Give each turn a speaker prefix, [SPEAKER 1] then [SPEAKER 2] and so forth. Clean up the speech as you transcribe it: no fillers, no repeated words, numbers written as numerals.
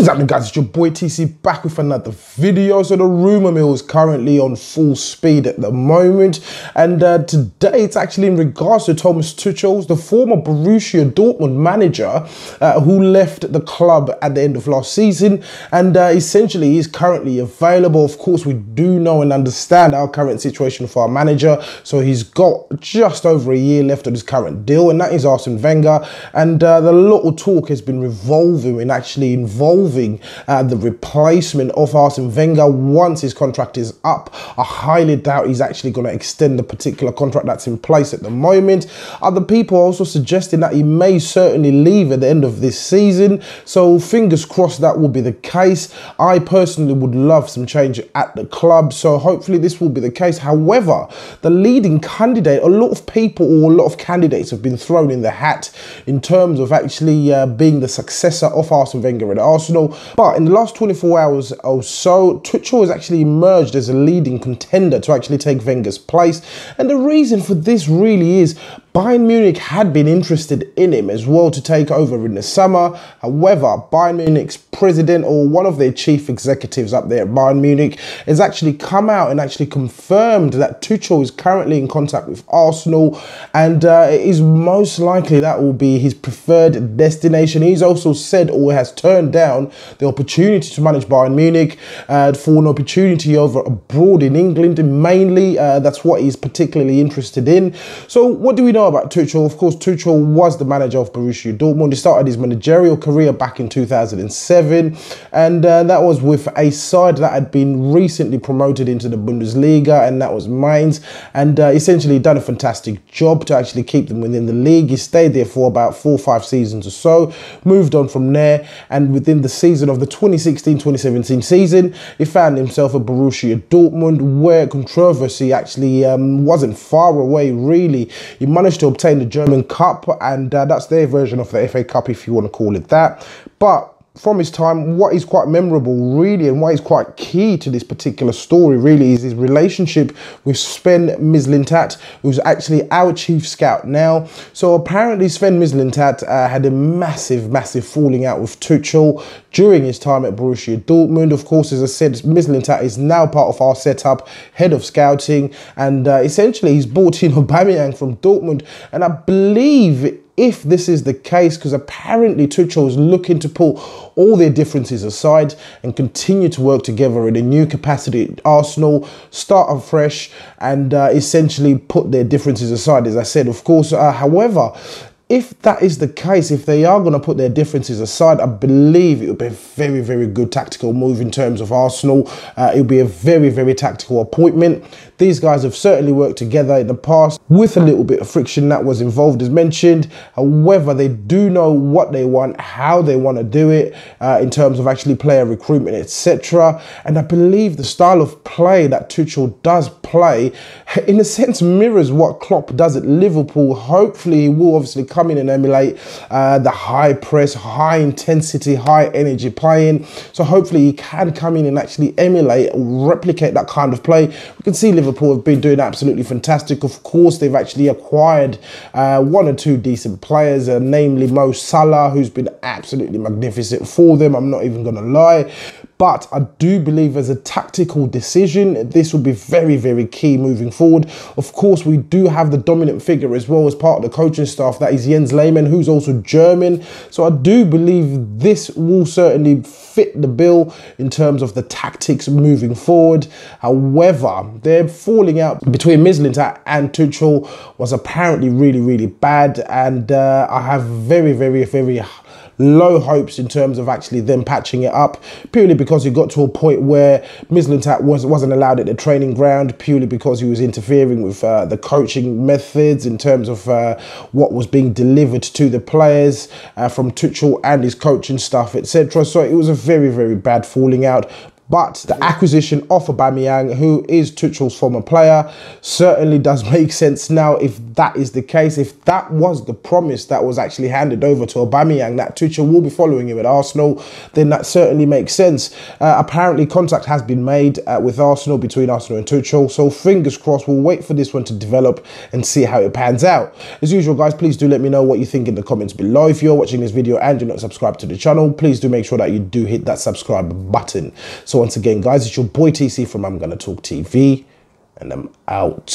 [SPEAKER 1] What's happening, guys? It's your boy TC back with another video. So the rumour mill is currently on full speed at the moment, and today it's actually in regards to Thomas Tuchel, the former Borussia Dortmund manager who left the club at the end of last season, and essentially is currently available. Of course, we do know and understand our current situation for our manager, so he's got just over a year left of his current deal, and that is Arsene Wenger. And the lot of talk has been revolving and actually involving the replacement of Arsene Wenger once his contract is up. I highly doubt he's actually going to extend the particular contract that's in place at the moment. Other people are also suggesting that he may certainly leave at the end of this season, so fingers crossed that will be the case. I personally would love some change at the club, so hopefully this will be the case. However, the leading candidate, a lot of people or a lot of candidates have been thrown in the hat in terms of actually being the successor of Arsene Wenger at Arsenal. But in the last 24 hours or so, Tuchel has actually emerged as a leading contender to actually take Wenger's place. And the reason for this really is Bayern Munich had been interested in him as well to take over in the summer. However, Bayern Munich's president, or one of their chief executives up there at Bayern Munich, has actually come out and actually confirmed that Tuchel is currently in contact with Arsenal, and it is most likely that will be his preferred destination. He's also said, or has turned down, the opportunity to manage Bayern Munich for an opportunity over abroad in England, and mainly that's what he's particularly interested in. So what do we know about Tuchel? Of course, Tuchel was the manager of Borussia Dortmund. He started his managerial career back in 2007, and that was with a side that had been recently promoted into the Bundesliga, and that was Mainz, and essentially done a fantastic job to actually keep them within the league. He stayed there for about 4 or 5 seasons or so, moved on from there, and within the season of the 2016-2017 season, he found himself at Borussia Dortmund, where controversy actually wasn't far away, really. He managed to obtain the German Cup, and that's their version of the FA Cup, if you want to call it that. But from his time, what is quite memorable really, and what is quite key to this particular story really, is his relationship with Sven Mislintat, who's actually our chief scout now. So apparently Sven Mislintat had a massive falling out with Tuchel during his time at Borussia Dortmund. Of course, as I said, Mislintat is now part of our setup, head of scouting, and essentially he's brought in Aubameyang from Dortmund, and I believe, if this is the case, because apparently Tuchel is looking to put all their differences aside and continue to work together in a new capacity at Arsenal, start afresh, and essentially put their differences aside, as I said, of course. However, if that is the case, if they are going to put their differences aside, I believe it would be a very good tactical move in terms of Arsenal. It would be a very tactical appointment. These guys have certainly worked together in the past with a little bit of friction that was involved, as mentioned. However, they do know what they want, how they want to do it in terms of actually player recruitment, etc. And I believe the style of play that Tuchel does play, in a sense, mirrors what Klopp does at Liverpool. Hopefully, he will obviously come in and emulate the high press, high intensity, high energy playing. So hopefully he can come in and actually emulate or replicate that kind of play. We can see Liverpool have been doing absolutely fantastic. Of course, they've actually acquired 1 or 2 decent players, namely Mo Salah, who's been absolutely magnificent for them. I'm not even going to lie. But I do believe as a tactical decision, this will be very key moving forward. Of course, we do have the dominant figure as well as part of the coaching staff, that is Jens Lehmann, who's also German. So I do believe this will certainly fit the bill in terms of the tactics moving forward. However, their falling out between Mislintat and Tuchel was apparently really bad, and I have very low hopes in terms of actually them patching it up, purely because he got to a point where Mislintat wasn't allowed at the training ground, purely because he was interfering with the coaching methods in terms of what was being delivered to the players from Tuchel and his coaching staff, etc. So it was a very bad falling out. But the acquisition of Aubameyang, who is Tuchel's former player, certainly does make sense now if that is the case. If that was the promise that was actually handed over to Aubameyang, that Tuchel will be following him at Arsenal, then that certainly makes sense. Apparently, contact has been made with Arsenal, between Arsenal and Tuchel. So fingers crossed, we'll wait for this one to develop and see how it pans out. As usual, guys, please do let me know what you think in the comments below. If you're watching this video and you're not subscribed to the channel, please do make sure that you do hit that subscribe button. So once again, guys, it's your boy TC from I'm Gonna Talk TV, and I'm out.